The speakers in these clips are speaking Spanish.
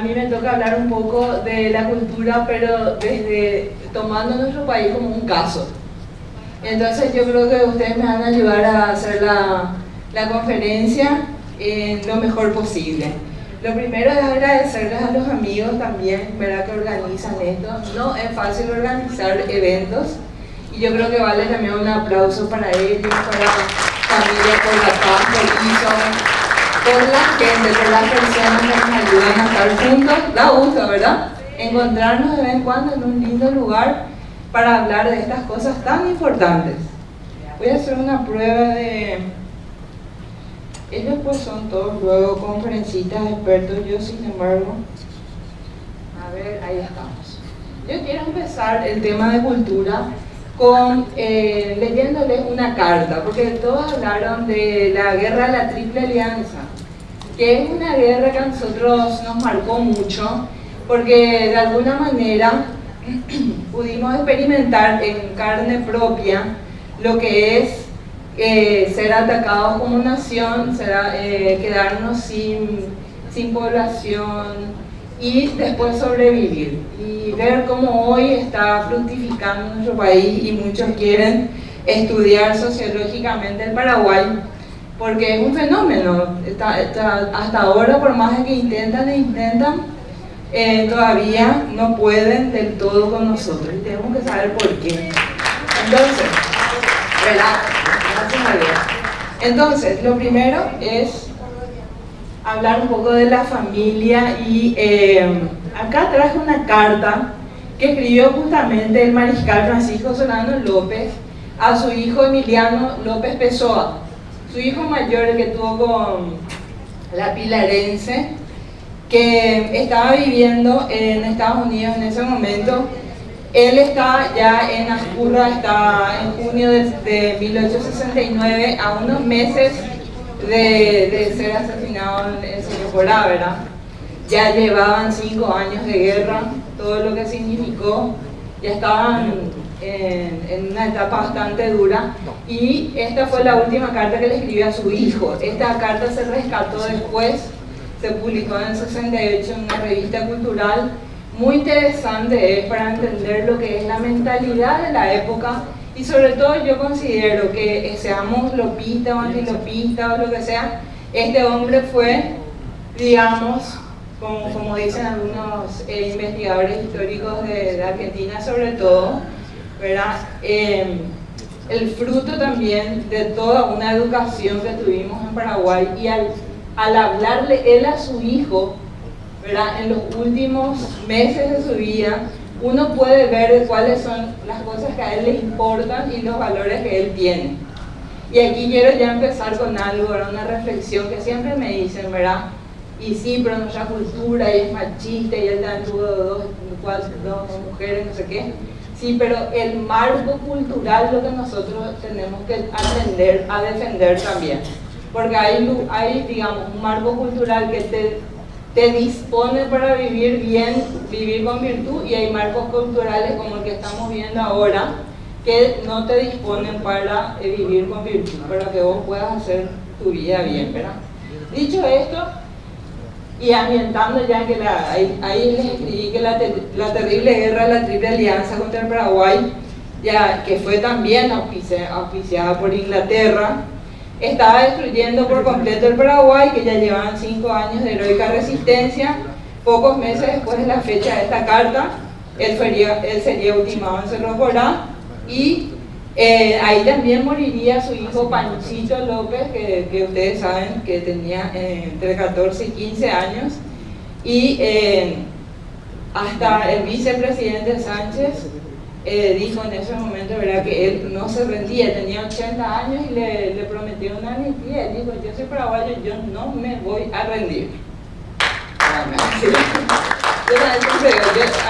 mí me toca hablar un poco de la cultura, pero desde tomando nuestro país como un caso. Entonces yo creo que ustedes me van a ayudar a hacer la conferencia lo mejor posible. Lo primero es agradecerles a los amigos también, ¿verdad?, que organizan esto. No es fácil organizar eventos y yo creo que vale también un aplauso para ellos, para Familia por la Paz, por ISO, por la gente, por las personas que nos ayudan a estar juntos. Da gusto, ¿verdad?, encontrarnos de vez en cuando en un lindo lugar para hablar de estas cosas tan importantes. Voy a hacer una prueba de... Ellos pues son todos luego conferencistas, expertos, yo sin embargo... A ver, ahí estamos. Yo quiero empezar el tema de cultura con leyéndoles una carta, porque todos hablaron de la guerra de la Triple Alianza, que es una guerra que a nosotros nos marcó mucho, porque de alguna manera pudimos experimentar en carne propia lo que es ser atacados como nación, quedarnos sin población y después sobrevivir y ver cómo hoy está fructificando nuestro país y muchos quieren estudiar sociológicamente el Paraguay porque es un fenómeno. Hasta ahora, por más de que intentan, todavía no pueden del todo con nosotros y tenemos que saber por qué. Entonces, ¿verdad? Gracias a Dios. Entonces, lo primero es hablar un poco de la familia y acá traje una carta que escribió justamente el mariscal Francisco Solano López a su hijo Emiliano López Pessoa, su hijo mayor, el que tuvo con la pilarense, que estaba viviendo en Estados Unidos en ese momento. Él está ya en Ascurra, está en junio de 1869, a unos meses de ser asesinado en Socorro, ¿verdad? Ya llevaban 5 años de guerra, todo lo que significó, ya estaban en una etapa bastante dura, y esta fue la última carta que le escribió a su hijo. Esta carta se rescató después, se publicó en el 68 en una revista cultural. Muy interesante es para entender lo que es la mentalidad de la época, y sobre todo yo considero que seamos lopistas o antilopistas o lo que sea, este hombre fue, digamos, como dicen algunos investigadores históricos de Argentina sobre todo, ¿verdad?, el fruto también de toda una educación que tuvimos en Paraguay, y al hablarle él a su hijo, ¿verdad?, en los últimos meses de su vida, uno puede ver cuáles son las cosas que a él le importan y los valores que él tiene. Y aquí quiero ya empezar con algo, ¿verdad?, una reflexión que siempre me dicen, ¿verdad?, y sí, pero nuestra cultura y es machista y él también tuvo dos mujeres, no sé qué. Sí, pero el marco cultural lo que nosotros tenemos que aprender a defender también. Porque hay digamos, un marco cultural que te dispone para vivir bien, vivir con virtud, y hay marcos culturales como el que estamos viendo ahora que no te disponen para vivir con virtud, para que vos puedas hacer tu vida bien, ¿verdad? Dicho esto, y ambientando ya que ahí les escribí que la terrible guerra de la Triple Alianza contra el Paraguay, ya que fue también auspiciada por Inglaterra, estaba destruyendo por completo el Paraguay, que ya llevaban 5 años de heroica resistencia. Pocos meses después de la fecha de esta carta, él sería ultimado en Cerro Corá, y ahí también moriría su hijo Panchito López, que ustedes saben que tenía entre 14 y 15 años, y hasta el vicepresidente Sánchez dijo en ese momento, ¿verdad?, que él no se rendía, tenía 80 años y le prometió una amnistía. Él dijo: yo soy paraguayo, yo no me voy a rendir. Yo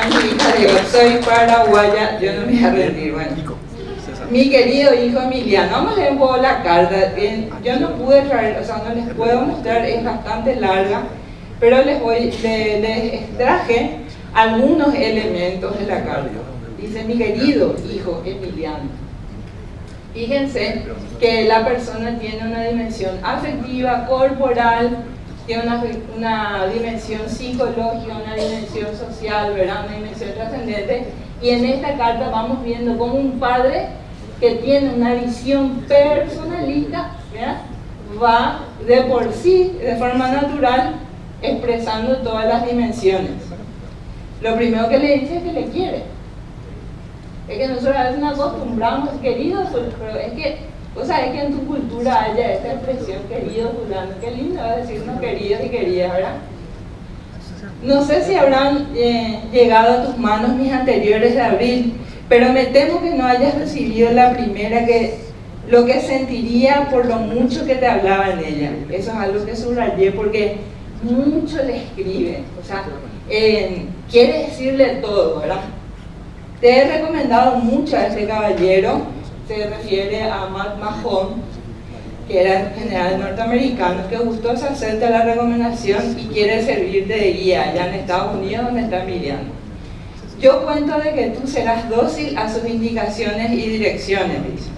a mi hija digo: soy paraguaya, yo no me voy a rendir. Bueno, mi querido hijo Emiliano, vamos a leer un poco la carta. Yo no pude traer, o sea, no les puedo mostrar, es bastante larga, pero les traje algunos elementos de la carta. Dice: mi querido hijo Emiliano, fíjense que la persona tiene una dimensión afectiva, corporal, tiene una dimensión psicológica, una dimensión social, ¿verdad? Una dimensión trascendente. Y en esta carta vamos viendo cómo un padre que tiene una visión personalista, ¿verdad?, va de por sí, de forma natural, expresando todas las dimensiones. Lo primero que le dice es que le quiere. Es que nosotros a veces nos acostumbramos, queridos, pero es que, o sea, es que en tu cultura haya esta expresión, querido fulano, qué lindo va a decirnos queridos y queridas, ¿verdad? No sé si habrán llegado a tus manos mis anteriores de abril, pero me temo que no hayas recibido la primera, que lo que sentiría por lo mucho que te hablaba en ella. Eso es algo que subrayé porque mucho le escribe, o sea, quiere decirle todo, ¿verdad? Te he recomendado mucho a este caballero, se refiere a Matt Mahon, que era general norteamericano, que gustoso acepta la recomendación y quiere servirte de guía allá en Estados Unidos, donde está Miriam. Yo cuento de que tú serás dócil a sus indicaciones y direcciones, dice.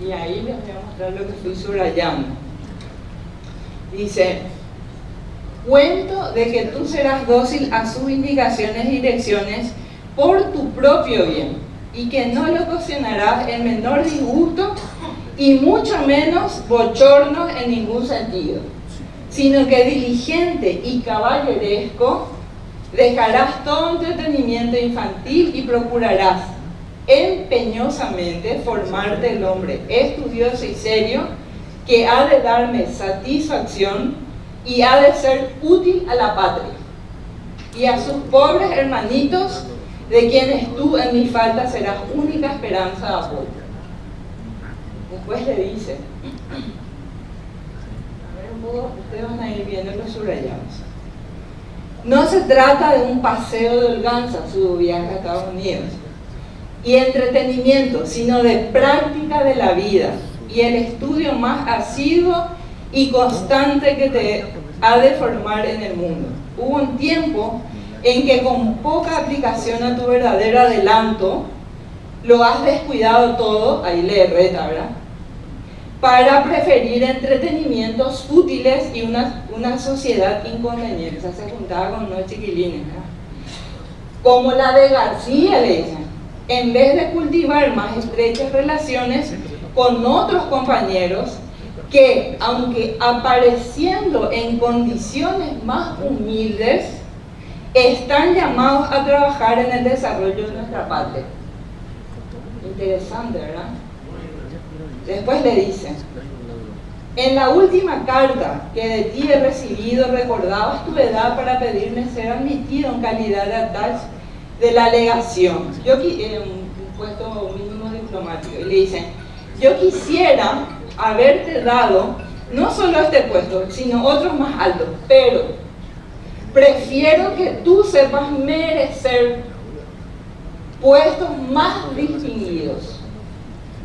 Y ahí les voy a mostrar lo que estoy subrayando. Dice, cuento de que tú serás dócil a sus indicaciones y direcciones por tu propio bien, y que no le ocasionarás el menor disgusto y mucho menos bochornos en ningún sentido, sino que diligente y caballeresco dejarás todo entretenimiento infantil y procurarás empeñosamente formarte el hombre estudioso y serio que ha de darme satisfacción y ha de ser útil a la patria y a sus pobres hermanitos, de quienes tú en mi falta serás única esperanza de apoyo. Después le dice, a ver un poco, ustedes van a ir viendo los subrayados. No se trata de un paseo de holganza, su viaje a Estados Unidos, y entretenimiento, sino de práctica de la vida y el estudio más asiduo y constante que te ha de formar en el mundo. Hubo un tiempo en que con poca aplicación a tu verdadero adelanto, lo has descuidado todo, ahí le reta, ¿verdad?, para preferir entretenimientos fútiles y una sociedad inconveniente. O sea, se juntaba con unos chiquilines, ¿verdad?, como la de García, le dicen, en vez de cultivar más estrechas relaciones con otros compañeros que, aunque apareciendo en condiciones más humildes, están llamados a trabajar en el desarrollo de nuestra patria. Interesante, ¿verdad? Después le dice, en la última carta que de ti he recibido, recordabas tu edad para pedirme ser admitido en calidad de attach de la legación. Yo un puesto mínimo diplomático. Y le dicen, yo quisiera haberte dado no solo este puesto, sino otros más altos, pero prefiero que tú sepas merecer puestos más distinguidos,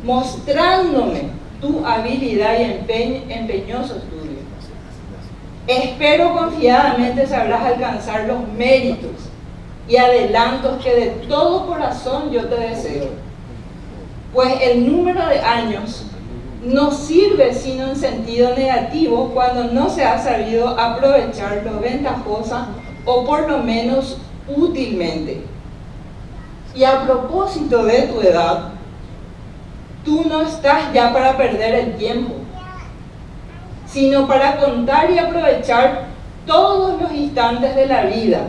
mostrándome tu habilidad y empeñoso estudio. Espero confiadamente sabrás alcanzar los méritos y adelantos que de todo corazón yo te deseo, pues el número de años no sirve sino en sentido negativo cuando no se ha sabido aprovecharlo ventajosa o por lo menos útilmente. Y a propósito de tu edad, tú no estás ya para perder el tiempo, sino para contar y aprovechar todos los instantes de la vida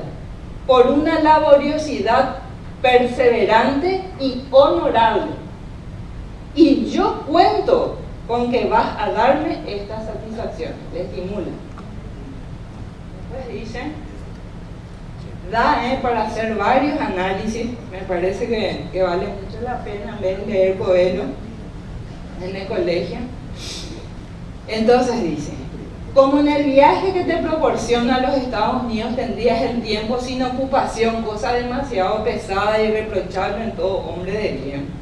por una laboriosidad perseverante y honorable. Y yo cuento con que vas a darme esta satisfacción. Le estimula. Después dice, da para hacer varios análisis. Me parece que vale mucho la pena en vez de leer Coelho en el colegio. Entonces dice, como en el viaje que te proporciona a los Estados Unidos tendrías el tiempo sin ocupación, cosa demasiado pesada y irreprochable en todo hombre de bien.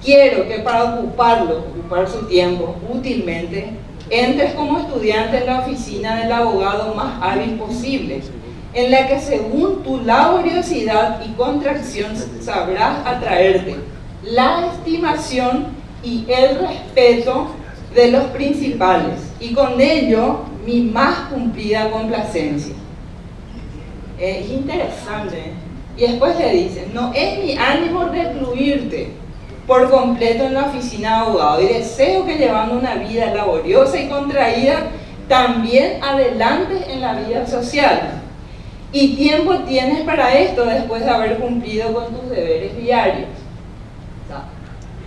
Quiero que para ocupar su tiempo útilmente, entres como estudiante en la oficina del abogado más hábil posible, en la que según tu laboriosidad y contracción sabrás atraerte la estimación y el respeto de los principales, y con ello mi más cumplida complacencia. Es interesante, ¿eh? Y después le dice, no es mi ánimo recluirte por completo en la oficina de abogado y deseo que llevando una vida laboriosa y contraída, también adelante en la vida social. Y tiempo tienes para esto después de haber cumplido con tus deberes diarios. O sea,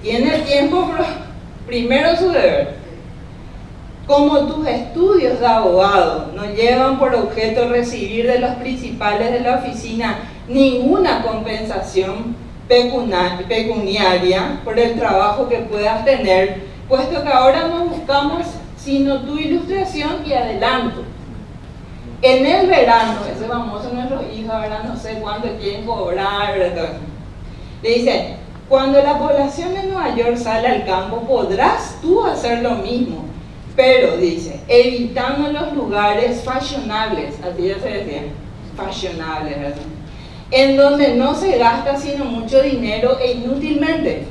tiene tiempo, primero su deber. Como tus estudios de abogado no llevan por objeto recibir de los principales de la oficina ninguna compensación pecuniaria por el trabajo que puedas tener, puesto que ahora no buscamos sino tu ilustración y adelanto. En el verano, ese famoso nuestros hijos ahora no sé cuánto quieren cobrar, ¿verdad? Le dice, cuando la población de Nueva York sale al campo, podrás tú hacer lo mismo, pero dice, evitando los lugares fashionables, así ya se decía, fashionables, ¿verdad? En donde no se gasta sino mucho dinero e inútilmente,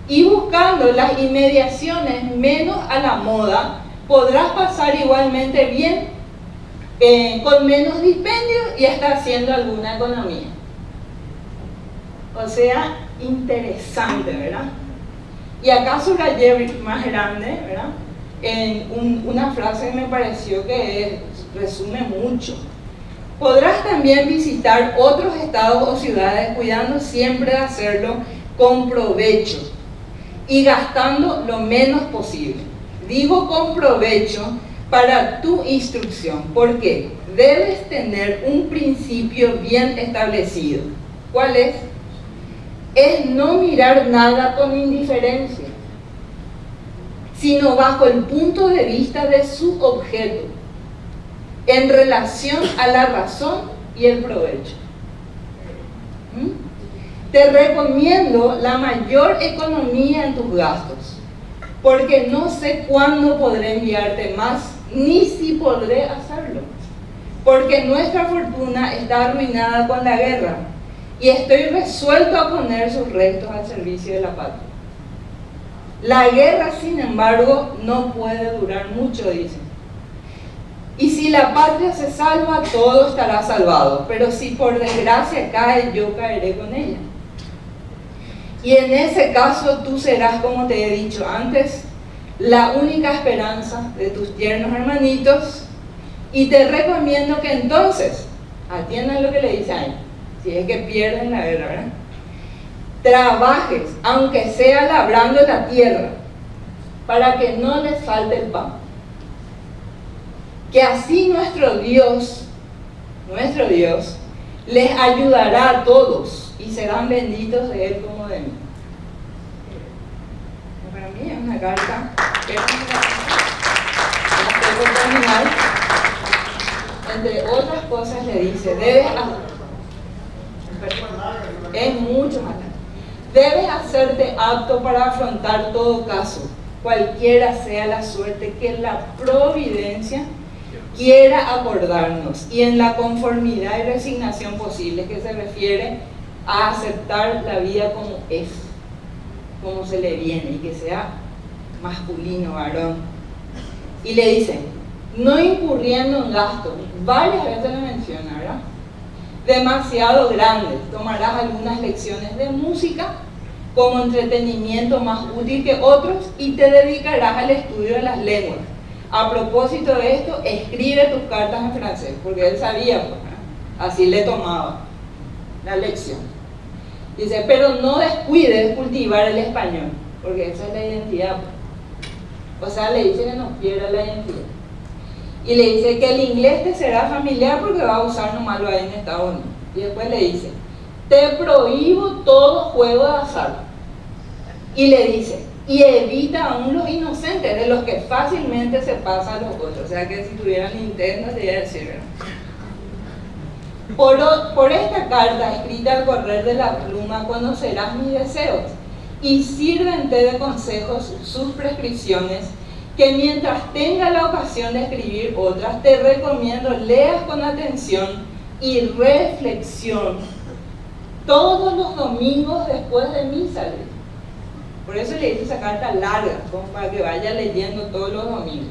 y buscando las inmediaciones menos a la moda, podrás pasar igualmente bien con menos dispendio y estar haciendo alguna economía. O sea, interesante, ¿verdad? Y acá subrayé más grande, ¿verdad? En una frase que me pareció que resume mucho. Podrás también visitar otros estados o ciudades cuidando siempre de hacerlo con provecho y gastando lo menos posible. Digo con provecho para tu instrucción, porque debes tener un principio bien establecido. ¿Cuál es? Es no mirar nada con indiferencia, sino bajo el punto de vista de su objeto, en relación a la razón y el provecho. Te recomiendo la mayor economía en tus gastos, porque no sé cuándo podré enviarte más, ni si podré hacerlo, porque nuestra fortuna está arruinada con la guerra, y estoy resuelto a poner sus restos al servicio de la patria. La guerra, sin embargo, no puede durar mucho, dice. Y si la patria se salva, todo estará salvado, pero si por desgracia cae, yo caeré con ella. Y en ese caso tú serás, como te he dicho antes, la única esperanza de tus tiernos hermanitos, y te recomiendo que entonces atiendan lo que le dice ahí, si es que pierden la guerra, ¿verdad? Trabajes, aunque sea labrando la tierra, para que no les falte el pan. Que así nuestro Dios, les ayudará a todos y serán benditos de Él como de mí. Para mí es una carta que terminar. Entre otras cosas le dice, es mucho más largo. Debes hacerte apto para afrontar todo caso, cualquiera sea la suerte que la providencia quiera acordarnos, y en la conformidad y resignación posible, que se refiere a aceptar la vida como es, como se le viene, y que sea masculino, varón. Y le dice, no incurriendo en gastos, varias veces le menciona, ¿verdad? Demasiado grandes, tomarás algunas lecciones de música como entretenimiento más útil que otros, y te dedicarás al estudio de las lenguas. A propósito de esto, escribe tus cartas en francés, porque él sabía, pues, así le tomaba la lección. Dice, pero no descuides cultivar el español, porque esa es la identidad. O sea, le dice que no pierda la identidad. Y le dice que el inglés te será familiar porque va a usar nomás lo ahí en Estados Unidos. Y después le dice, te prohíbo todo juego de azar. Y le dice, y evita aún los inocentes, de los que fácilmente se pasan los otros. O sea que si tuvieran Nintendo sería decir, ¿verdad? Por esta carta escrita al correr de la pluma conocerás mis deseos, y sírvente de consejos sus prescripciones, que mientras tenga la ocasión de escribir otras, te recomiendo leas con atención y reflexión todos los domingos después de misa. Por eso le hice esa carta larga, como para que vaya leyendo todos los domingos.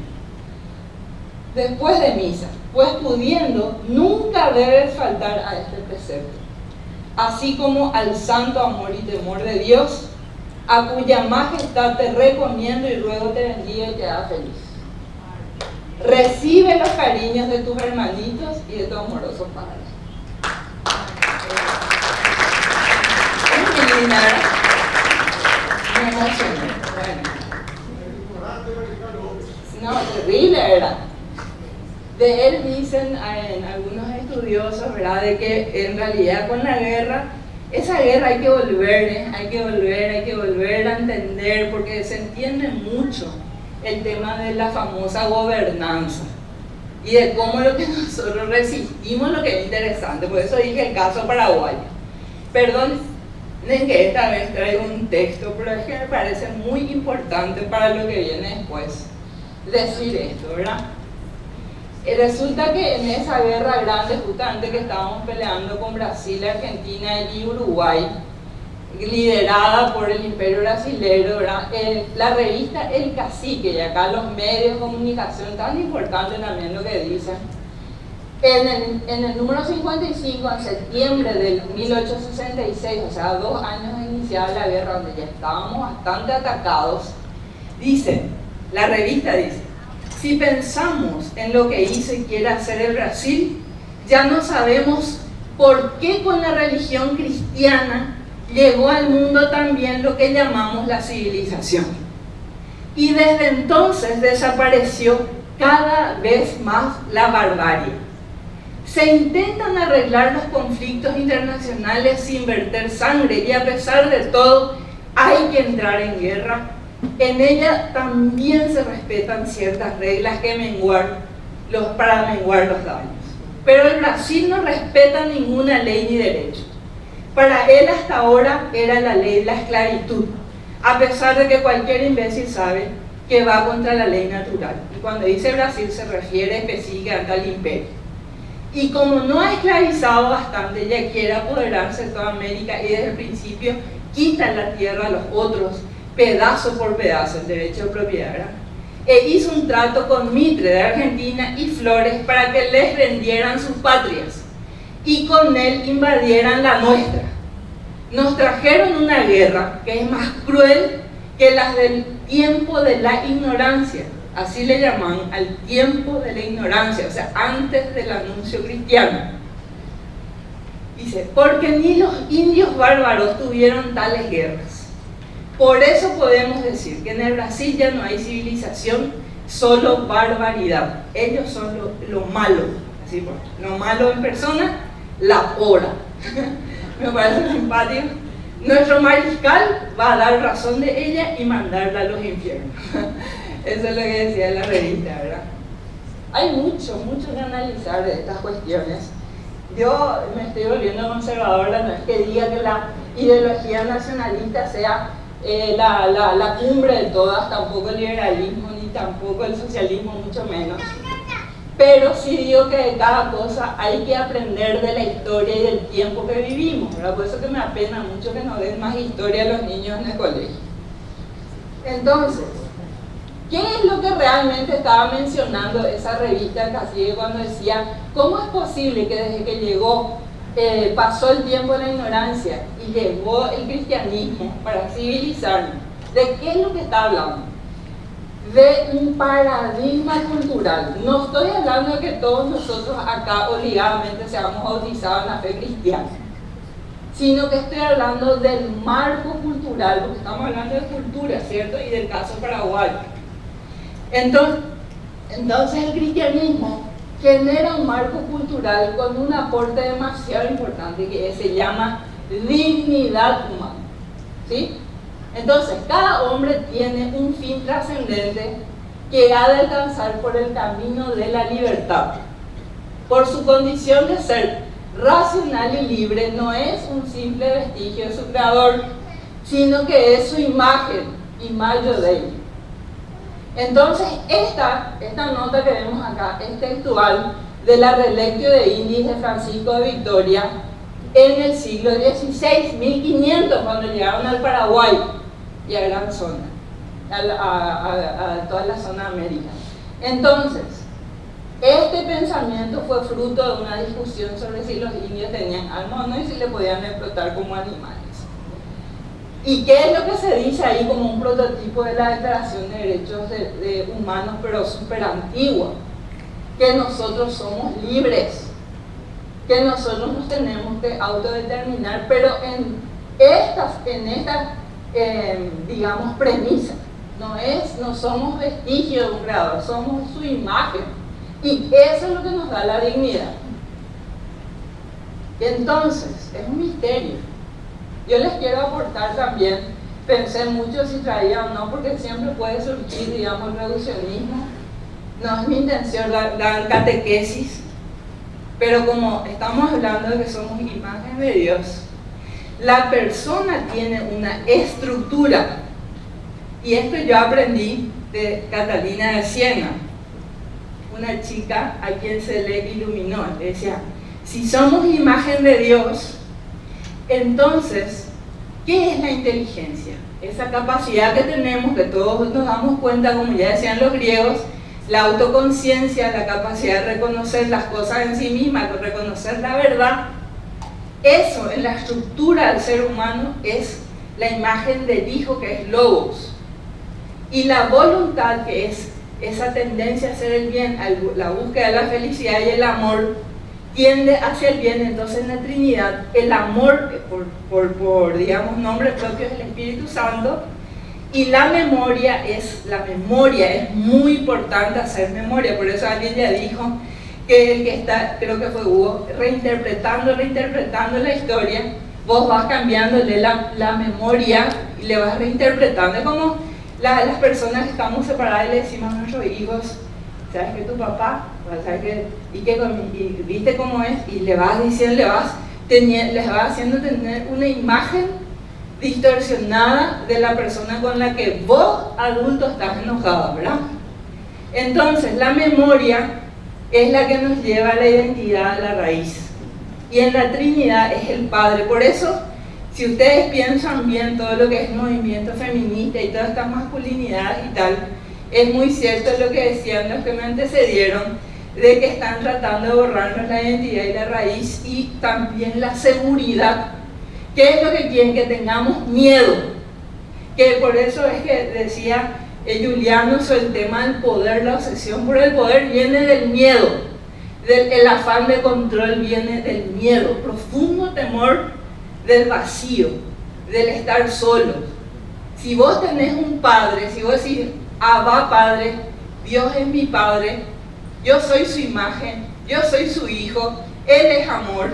después de misa, pues pudiendo, nunca debes faltar a este precepto, así como al santo amor y temor de Dios, a cuya majestad te recomiendo y ruego te bendiga y te haga feliz. Recibe los cariños de tus hermanitos y de tu amoroso Padre. Es muy linda, ¿verdad? Me emocioné. Bueno. No, terrible, ¿verdad? De él dicen en algunos estudiosos, ¿verdad?, de que en realidad con la guerra, esa guerra hay que volver a entender, porque se entiende mucho el tema de la famosa gobernanza y de cómo lo que nosotros resistimos, lo que es interesante. Por eso dije el caso paraguayo. Perdonen que esta vez traigo un texto, pero es que me parece muy importante para lo que viene después decir esto, ¿verdad? Resulta que en esa guerra grande, justamente que estábamos peleando con Brasil, Argentina y Uruguay, liderada por el Imperio Brasilero, ¿verdad?, la revista El Cacique, y acá los medios de comunicación tan importantes también lo que dicen, en el número 55, en septiembre del 1866, o sea, 2 años de iniciada la guerra, donde ya estábamos bastante atacados, dice, la revista dice: si pensamos en lo que hizo y quiere hacer el Brasil, ya no sabemos por qué con la religión cristiana llegó al mundo también lo que llamamos la civilización. Y desde entonces desapareció cada vez más la barbarie. Se intentan arreglar los conflictos internacionales sin verter sangre, y a pesar de todo hay que entrar en guerra. En ella también se respetan ciertas reglas para menguar los daños. Pero el Brasil no respeta ninguna ley ni derecho. Para él hasta ahora era la ley la esclavitud, a pesar de que cualquier imbécil sabe que va contra la ley natural. Y cuando dice Brasil se refiere específicamente al imperio. Y como no ha esclavizado bastante, ya quiere apoderarse de toda América y desde el principio quita la tierra a los otros, pedazo por pedazo, el derecho de propiedad, ¿verdad? E hizo un trato con Mitre de Argentina y Flores para que les rendieran sus patrias y con él invadieran la nuestra. Nos trajeron una guerra que es más cruel que las del tiempo de la ignorancia, así le llaman al tiempo de la ignorancia, o sea, antes del anuncio cristiano. Dice, porque ni los indios bárbaros tuvieron tales guerras. Por eso podemos decir que en el Brasil ya no hay civilización, solo barbaridad. Ellos son lo malo, así pues, lo malo en persona, la hora. Me parece simpático. Nuestro mariscal va a dar razón de ella y mandarla a los infiernos. Eso es lo que decía la revista, ¿verdad? Hay mucho que analizar de estas cuestiones. Yo me estoy volviendo conservadora, no es que diga que la ideología nacionalista sea la cumbre de todas, tampoco el liberalismo, ni tampoco el socialismo, mucho menos. Pero sí digo que de cada cosa hay que aprender de la historia y del tiempo que vivimos, ¿verdad? Por eso que me apena mucho que no den más historia a los niños en el colegio. Entonces, ¿qué es lo que realmente estaba mencionando esa revista Cacique cuando decía cómo es posible que desde que llegó, pasó el tiempo de la ignorancia y llegó el cristianismo para civilizarnos? ¿De qué es lo que está hablando? De un paradigma cultural. No estoy hablando de que todos nosotros acá obligadamente seamos bautizados en la fe cristiana, sino que estoy hablando del marco cultural, porque estamos hablando de cultura, ¿cierto? Y del caso paraguayo. Entonces el cristianismo genera un marco cultural con un aporte demasiado importante que se llama dignidad humana, ¿sí? Entonces cada hombre tiene un fin trascendente que ha de alcanzar por el camino de la libertad. Por su condición de ser racional y libre, no es un simple vestigio de su creador, sino que es su imagen, imago de él. Entonces, esta nota que vemos acá es textual de la Relectio de Indis de Francisco de Vitoria en el siglo XVI, 1500, cuando llegaron al Paraguay y a gran zona, a toda la zona de América. Entonces, Este pensamiento fue fruto de una discusión sobre si los indios tenían alma o no y si le podían explotar como animales. ¿Y qué es lo que se dice ahí como un prototipo de la Declaración de Derechos de Humanos, pero súper antigua? Que nosotros somos libres, que nosotros nos tenemos que autodeterminar, pero en estas digamos, premisas. No somos vestigios de un creador, somos su imagen. Y eso es lo que nos da la dignidad. Entonces, es un misterio. Yo les quiero aportar también, pensé mucho si traía o no, porque siempre puede surgir, digamos, el reduccionismo. No es mi intención dar catequesis, pero como estamos hablando de que somos imagen de Dios, la persona tiene una estructura. Y esto yo aprendí de Catalina de Siena, una chica a quien se le iluminó. Le decía, si somos imagen de Dios, entonces, ¿qué es la inteligencia? Esa capacidad que tenemos, que todos nos damos cuenta, como ya decían los griegos, la autoconciencia, la capacidad de reconocer las cosas en sí mismas, de reconocer la verdad. Eso, en la estructura del ser humano, es la imagen del Hijo, que es Logos. Y la voluntad, que es esa tendencia a hacer el bien, la búsqueda de la felicidad y el amor, tiende hacia el bien. Entonces en la Trinidad el amor, por digamos nombre propio, es el Espíritu Santo, y la memoria es muy importante hacer memoria. Por eso alguien ya dijo que el que está, creo que fue Hugo, reinterpretando la historia, vos vas cambiándole la memoria y le vas reinterpretando. Es como las personas que estamos separadas y le decimos a nuestros hijos, ¿sabes que tu papá? ¿Sabes que? Y viste cómo es, y le vas diciendo, les vas haciendo tener una imagen distorsionada de la persona con la que vos, adulto, estás enojado, ¿verdad? Entonces, la memoria es la que nos lleva a la identidad, a la raíz. Y en la Trinidad es el Padre. Por eso, si ustedes piensan bien todo lo que es movimiento feminista y toda esta masculinidad y tal, es muy cierto lo que decían los que me antecedieron, de que están tratando de borrarnos la identidad y la raíz y también la seguridad. ¿Qué es lo que quieren? Que tengamos miedo. Que por eso es que decía Juliano sobre el tema del poder, la obsesión por el poder viene del miedo. El afán de control viene del miedo, profundo temor del vacío, del estar solo. Si vos tenés un padre, si vos decís, Abba Padre, Dios es mi Padre, yo soy su imagen, yo soy su hijo, Él es amor.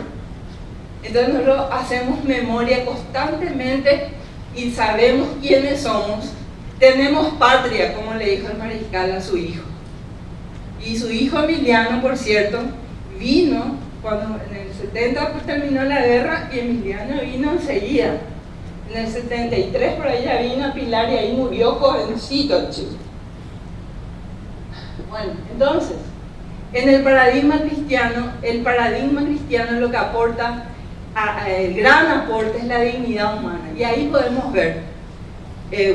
Entonces nosotros hacemos memoria constantemente y sabemos quiénes somos. Tenemos patria, como le dijo el mariscal a su hijo. Y su hijo Emiliano, por cierto, vino cuando en el 70 pues, terminó la guerra, y Emiliano vino enseguida. En el 73 por ahí ya vino a Pilar y ahí murió jovencito, chico. Bueno, entonces, en el paradigma cristiano lo que aporta, el gran aporte es la dignidad humana. Y ahí podemos ver,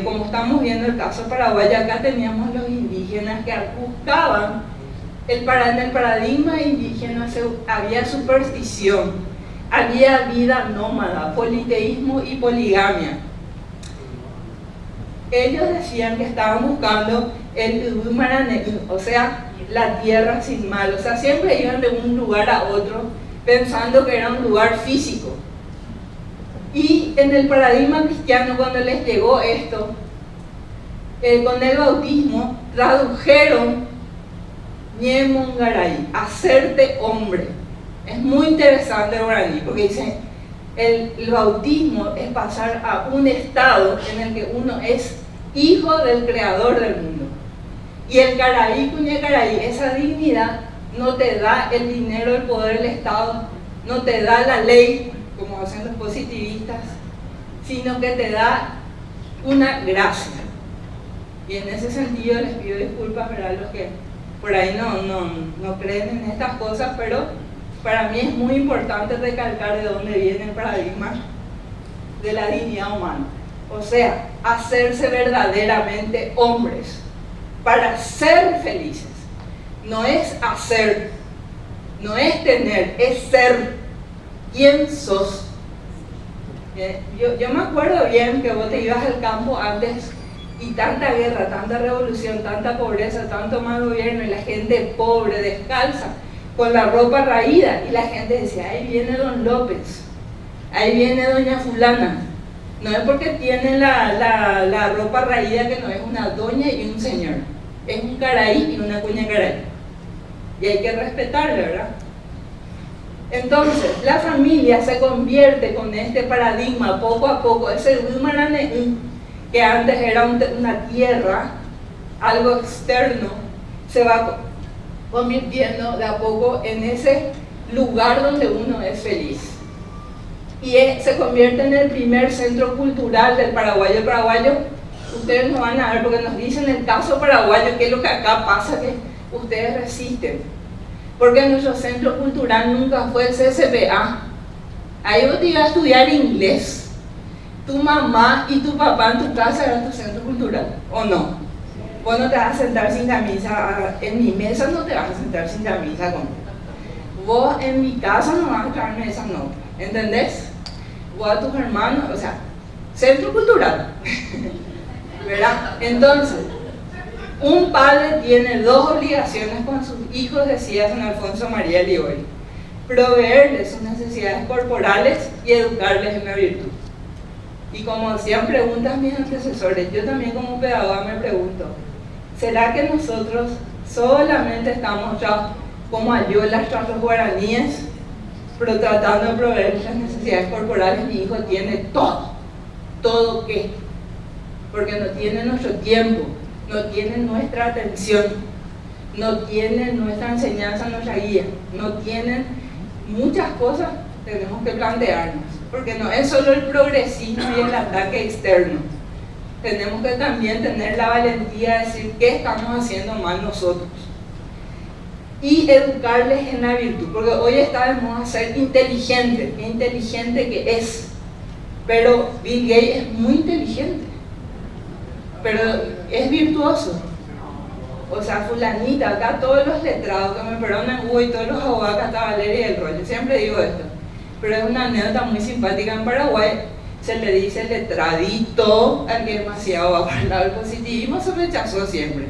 como estamos viendo el caso de Paraguay, acá teníamos los indígenas que buscaban, en el paradigma indígena había superstición, había vida nómada, politeísmo y poligamia. Ellos decían que estaban buscando el Udumarane, o sea, la tierra sin mal. O sea, siempre iban de un lugar a otro pensando que era un lugar físico. Y en el paradigma cristiano, cuando les llegó esto, con el bautismo, tradujeron Ñemongaray, hacerte hombre. Es muy interesante el guaraní, porque dice, el bautismo es pasar a un estado en el que uno es hijo del creador del mundo. Y el caraí, cuñacaraí, esa dignidad no te da el dinero, el poder, el Estado, no te da la ley, como hacen los positivistas, sino que te da una gracia. Y en ese sentido les pido disculpas para los que por ahí no creen en estas cosas, pero para mí es muy importante recalcar de dónde viene el paradigma de la dignidad humana. O sea, hacerse verdaderamente hombres para ser felices. no es hacer, no es tener, es ser. ¿Quién sos? Yo me acuerdo bien que vos te ibas al campo antes y tanta guerra, tanta revolución, tanta pobreza, tanto mal gobierno y la gente pobre, descalza, con la ropa raída, y la gente decía, ahí viene don López, ahí viene doña fulana. No es porque tiene la ropa raída que no es una doña y un señor, es un caraí y una cuña caraí, y hay que respetarle, ¿verdad? Entonces, la familia se convierte con este paradigma poco a poco, ese Wilmaraneú, que antes era una tierra, algo externo, se va convirtiendo de a poco en ese lugar donde uno es feliz. Y se convierte en el primer centro cultural del paraguayo. El paraguayo, ustedes no van a ver porque nos dicen el caso paraguayo, que es lo que acá pasa, que ustedes resisten. Porque nuestro centro cultural nunca fue el CCPA. Ahí vos te ibas a estudiar inglés. Tu mamá y tu papá en tu casa eran tu centro cultural, ¿o no? Vos no te vas a sentar sin camisa, en mi mesa no te vas a sentar sin camisa conmigo. Vos en mi casa no vas a traerme esa nota, ¿entendés? Vos a tus hermanos, o sea, centro cultural, ¿verdad? Entonces, un padre tiene dos obligaciones con sus hijos, decía San Alfonso María Ligoy: proveerles sus necesidades corporales y educarles en la virtud. Y como hacían preguntas mis antecesores, yo también como pedagoga me pregunto, ¿será que nosotros solamente estamos ya como ayolas tras los guaraníes, pero tratando de proveer las necesidades corporales? Mi hijo tiene todo. ¿Todo qué? Porque no tiene nuestro tiempo, no tiene nuestra atención, no tiene nuestra enseñanza, nuestra guía, no tienen muchas cosas. Tenemos que plantearnos, porque no es solo el progresismo y el ataque externo. Tenemos que también tener la valentía de decir qué estamos haciendo mal nosotros y educarles en la virtud, porque hoy está de moda ser inteligente. Qué inteligente que es, pero Bill Gates es muy inteligente, pero es virtuoso. O sea, fulanita, acá todos los letrados, que me perdonan Hugo y todos los abogados, acá está Valeria y el rollo, siempre digo esto, pero es una anécdota muy simpática. En Paraguay se le dice letradito al que demasiado va para el lado del positivismo, se rechazó siempre.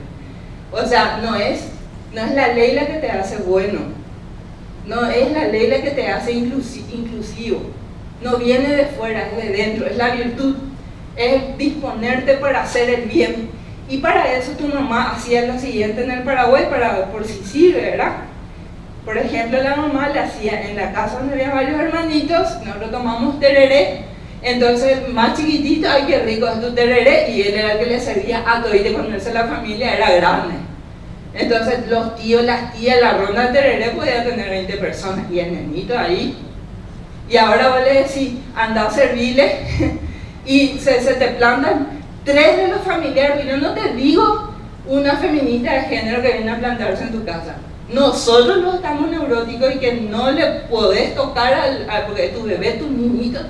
O sea, no es la ley la que te hace bueno, no es la ley la que te hace inclusivo, no viene de fuera, es de dentro, es la virtud, es disponerte para hacer el bien. Y para eso tu mamá hacía lo siguiente en el Paraguay, por si sirve, ¿verdad? Por ejemplo, la mamá le hacía en la casa donde había varios hermanitos, nosotros tomamos tereré, entonces el más chiquitito, ay qué rico es tu tereré, y él era el que le servía a todo, y de conocerse la familia era grande. Entonces los tíos, las tías, la ronda de tereré podía tener 20 personas, y el nenito ahí. Y ahora vos le decís, anda a servirle, y se te plantan 3 de los familiares. Pero no te digo una feminista de género que viene a plantarse en tu casa. Nosotros los estamos neuróticos y que no le podés tocar porque tu bebé, tu niñito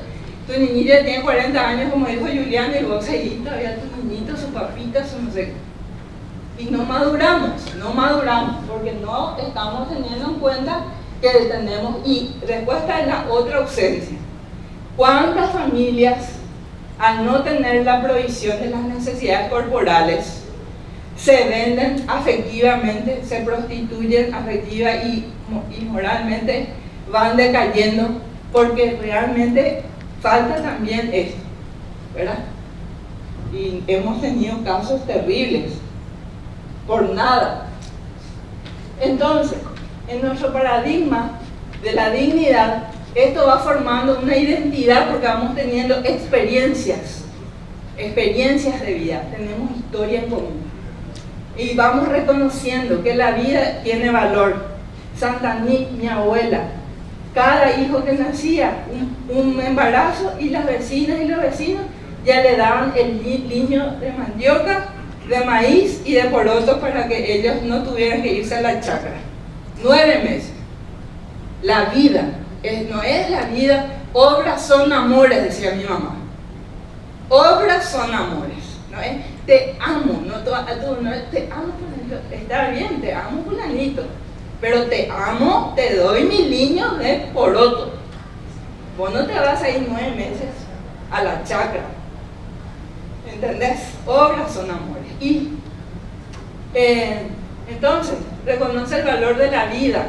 ya tiene 40 años, como dijo Juliana, y vos seguís todavía tu niñito, su papita, su no sé qué. Y no maduramos, porque no estamos teniendo en cuenta que tenemos. Y respuesta es la otra ausencia. ¿Cuántas familias, al no tener la provisión de las necesidades corporales, se venden afectivamente, se prostituyen afectiva y moralmente, van decayendo? Porque realmente falta también esto, ¿verdad? Y hemos tenido casos terribles por nada. Entonces, en nuestro paradigma de la dignidad, esto va formando una identidad porque vamos teniendo experiencias de vida, tenemos historia en común. Y vamos reconociendo que la vida tiene valor. Santa Nic, mi abuela, cada hijo que nacía, un embarazo, y las vecinas y los vecinos ya le daban el niño de mandioca, de maíz y de poroto para que ellos no tuvieran que irse a la chacra. 9 meses. La vida no es la vida, obras son amores, decía mi mamá. Obras son amores, no es te amo, no, no es te amo fulanito, está bien, te amo fulanito, pero te amo, te doy mi niño de poroto. Vos no te vas a ir 9 meses a la chacra, ¿entendés? Obras son amores. Y entonces, reconoce el valor de la vida,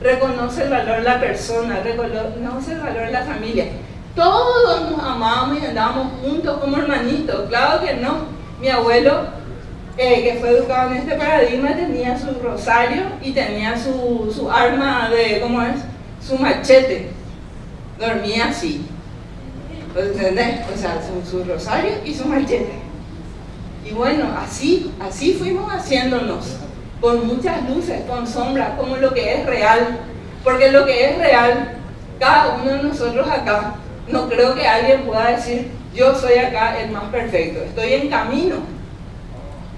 reconoce el valor de la persona, reconoce el valor de la familia. Todos nos amábamos y andábamos juntos como hermanitos, claro que no. Mi abuelo, que fue educado en este paradigma, tenía su rosario y tenía su arma de, ¿cómo es? Su machete. Dormía así, ¿entendés? O sea, su rosario y su machete. Y bueno, así fuimos haciéndonos, con muchas luces, con sombras, como lo que es real. Porque lo que es real, cada uno de nosotros acá, no creo que alguien pueda decir, yo soy acá el más perfecto, estoy en camino.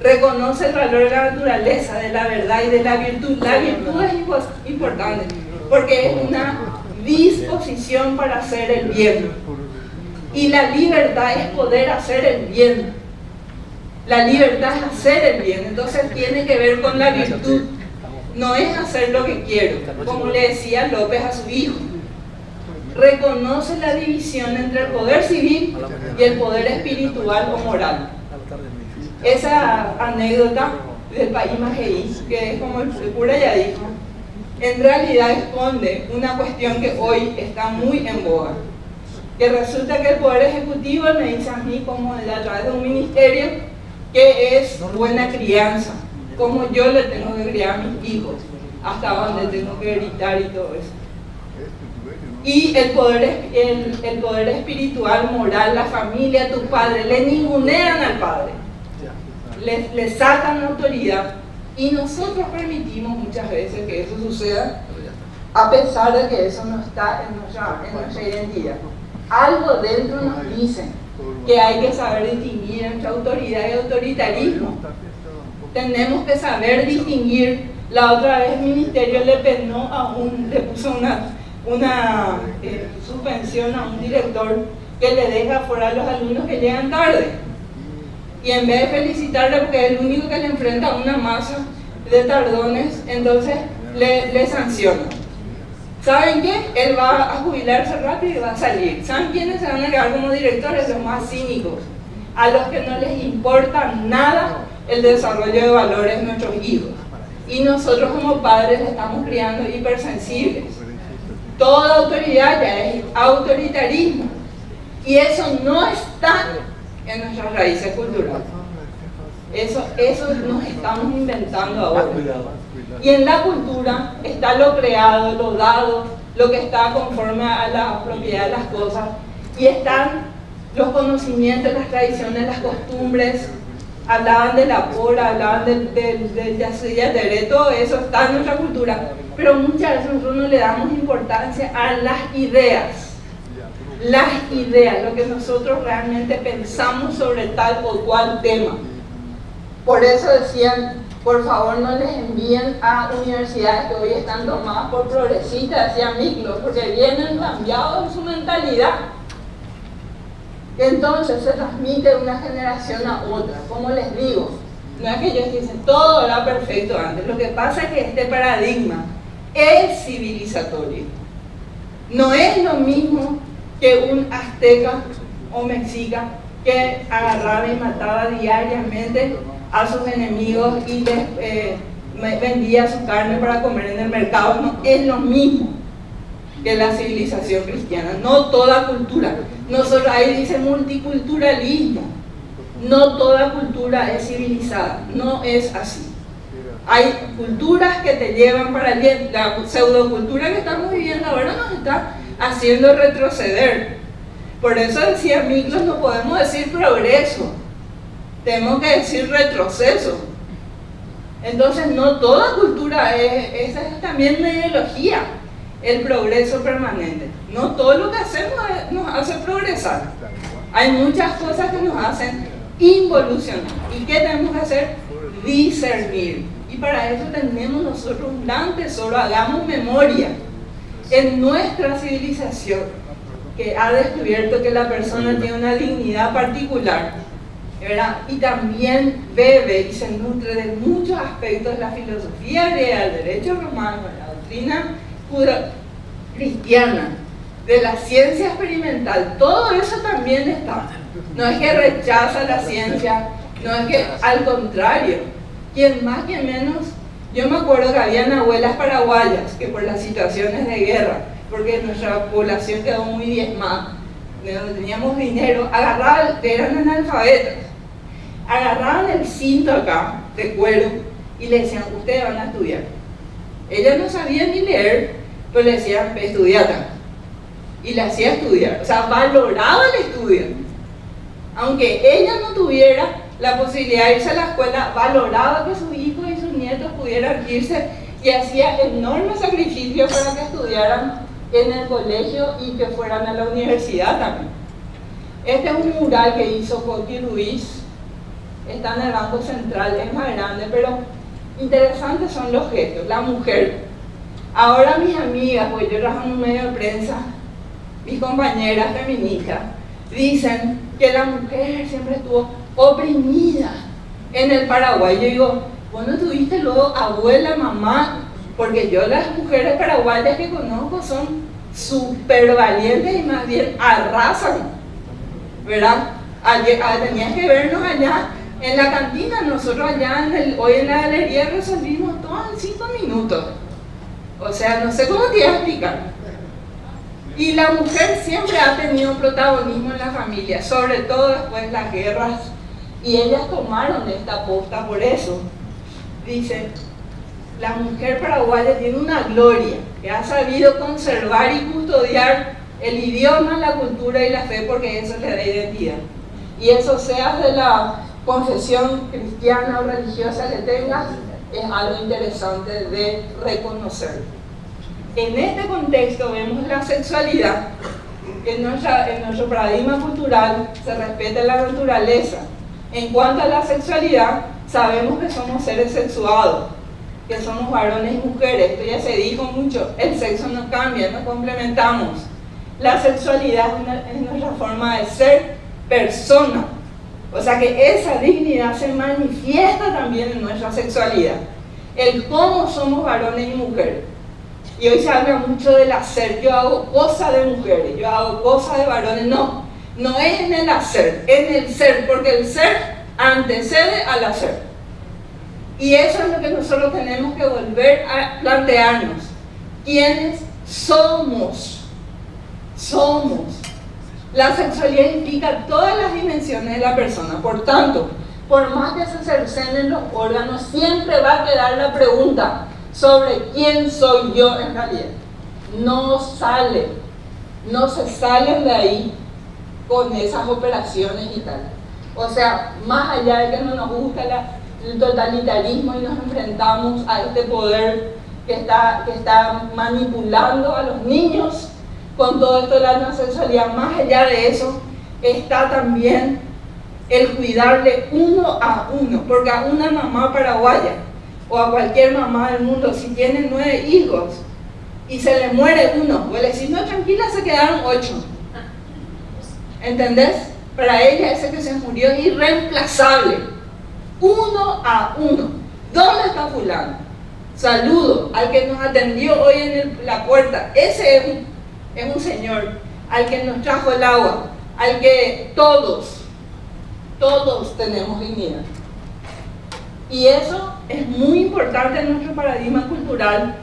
Reconoce el valor de la naturaleza, de la verdad y de la virtud. La virtud es importante, porque es una disposición para hacer el bien. Y la libertad es poder hacer el bien. La libertad es hacer el bien, entonces tiene que ver con la virtud. No es hacer lo que quiero, como le decía López a su hijo. Reconoce la división entre el poder civil y el poder espiritual o moral. Esa anécdota del país Majeí, que es como el cura ya dijo, en realidad esconde una cuestión que hoy está muy en boga. Que resulta que el poder ejecutivo me dice a mí, como a través de un ministerio, que es buena crianza, como yo le tengo que criar a mis hijos, hasta donde tengo que gritar y todo eso. Y el poder espiritual, moral, la familia, tu padre, le ningunean al padre, le sacan la autoridad, y nosotros permitimos muchas veces que eso suceda, a pesar de que eso no está en nuestra identidad. Algo dentro nos dice que hay que saber distinguir entre autoridad y autoritarismo. Tenemos que saber distinguir. La otra vez el ministerio le puso una suspensión a un director que le deja fuera a los alumnos que llegan tarde. Y en vez de felicitarle porque es el único que le enfrenta a una masa de tardones, entonces le sanciona. ¿Saben qué? Él va a jubilarse rápido y va a salir. ¿Saben quiénes se van a quedar como directores? Los más cínicos, a los que no les importa nada el desarrollo de valores de nuestros hijos. Y nosotros como padres les estamos criando hipersensibles. Toda autoridad ya es autoritarismo. Y eso no está en nuestras raíces culturales. Eso nos estamos inventando ahora. Y en la cultura está lo creado, lo dado, lo que está conforme a la propiedad de las cosas. Y están los conocimientos, las tradiciones, las costumbres. Hablaban de la pora, hablaban del yaceré, todo eso está en nuestra cultura. Pero muchas veces nosotros no le damos importancia a las ideas. Las ideas, lo que nosotros realmente pensamos sobre tal o cual tema. Por eso decían, por favor no les envíen a universidades que hoy están tomadas por progresistas, decía Miklos, porque vienen cambiados en su mentalidad. Entonces se transmite de una generación a otra. Como les digo, no es que ellos dicen todo era perfecto antes. Lo que pasa es que este paradigma es civilizatorio. No es lo mismo que un azteca o mexica que agarraba y mataba diariamente a sus enemigos y les vendía su carne para comer en el mercado. No es lo mismo que la civilización cristiana, no toda cultura. Nosotros ahí dice multiculturalismo. No toda cultura es civilizada, no es así. Hay culturas que te llevan para el bien. La pseudocultura que estamos viviendo ahora nos está haciendo retroceder. Por eso decía Miklos, no podemos decir progreso, tenemos que decir retroceso. Entonces no toda cultura esa es también una ideología, el progreso permanente. No todo lo que hacemos nos hace progresar. Hay muchas cosas que nos hacen involucionar. ¿Y qué tenemos que hacer? Discernir. Y para eso tenemos nosotros un gran tesoro. Hagamos memoria en nuestra civilización, que ha descubierto que la persona tiene una dignidad particular, ¿verdad? Y también bebe y se nutre de muchos aspectos de la filosofía griega, del derecho romano, de la doctrina cristiana, de la ciencia experimental. Todo eso también está. No es que rechaza la ciencia, no es que, al contrario, quien más, quien menos. Yo me acuerdo que habían abuelas paraguayas que por las situaciones de guerra, porque nuestra población quedó muy diezmada, no teníamos dinero, eran analfabetas, agarraban el cinto acá de cuero y le decían, ustedes van a estudiar. Ella no sabía ni leer, pero le decían, estudiata. Y le hacía estudiar, o sea, valoraba el estudio. Aunque ella no tuviera la posibilidad de irse a la escuela, valoraba que sus hijos y sus nietos pudieran irse y hacía enormes sacrificios para que estudiaran en el colegio y que fueran a la universidad también. Este es un mural que hizo Coti Ruiz, está en el Banco Central, es más grande, pero interesantes son los gestos. La mujer. Ahora mis amigas, porque yo trabajo en un medio de prensa, mis compañeras feministas, dicen que la mujer siempre estuvo oprimida en el Paraguay. Yo digo, ¿vos no tuviste luego abuela, mamá? Porque yo las mujeres paraguayas que conozco son súper valientes y más bien arrasan, ¿verdad? Tenías que vernos allá en la cantina, nosotros allá hoy en la galería resolvimos todo en 5 minutos. O sea, no sé cómo te iba a explicar. Y la mujer siempre ha tenido protagonismo en la familia, sobre todo después de las guerras, y ellas tomaron esta posta por eso. Dice, la mujer paraguaya tiene una gloria, que ha sabido conservar y custodiar el idioma, la cultura y la fe, porque eso le da identidad. Y eso, sea de la confesión cristiana o religiosa que tengas, es algo interesante de reconocer. En este contexto vemos la sexualidad, que en nuestro paradigma cultural se respeta la naturaleza. En cuanto a la sexualidad, sabemos que somos seres sexuados, que somos varones y mujeres. Esto ya se dijo mucho, el sexo no cambia, nos complementamos. La sexualidad es nuestra forma de ser persona. O sea que esa dignidad se manifiesta también en nuestra sexualidad. El cómo somos varones y mujeres. Y hoy se habla mucho del hacer. Yo hago cosas de mujeres, yo hago cosas de varones. No, no es en el hacer, en el ser, porque el ser antecede al hacer. Y eso es lo que nosotros tenemos que volver a plantearnos. ¿Quiénes somos? Somos. La sexualidad implica todas las dimensiones de la persona. Por tanto, por más que se cercenen los órganos, siempre va a quedar la pregunta sobre quién soy yo en realidad. No se salen de ahí con esas operaciones y tal. O sea, más allá de que no nos gusta el totalitarismo y nos enfrentamos a este poder que está manipulando a los niños con todo esto de la no sexualidad, más allá de eso está también el cuidarle uno a uno, porque a una mamá paraguaya o a cualquier mamá del mundo, si tiene 9 hijos y se le muere uno, vos le decís, no, tranquila, se quedaron 8. ¿Entendés? Para ella ese que se murió es irreemplazable. Uno a uno. ¿Dónde está fulano? Saludo al que nos atendió hoy en la puerta. Ese es un señor. Al que nos trajo el agua. Al que todos tenemos dignidad. Y eso es muy importante en nuestro paradigma cultural,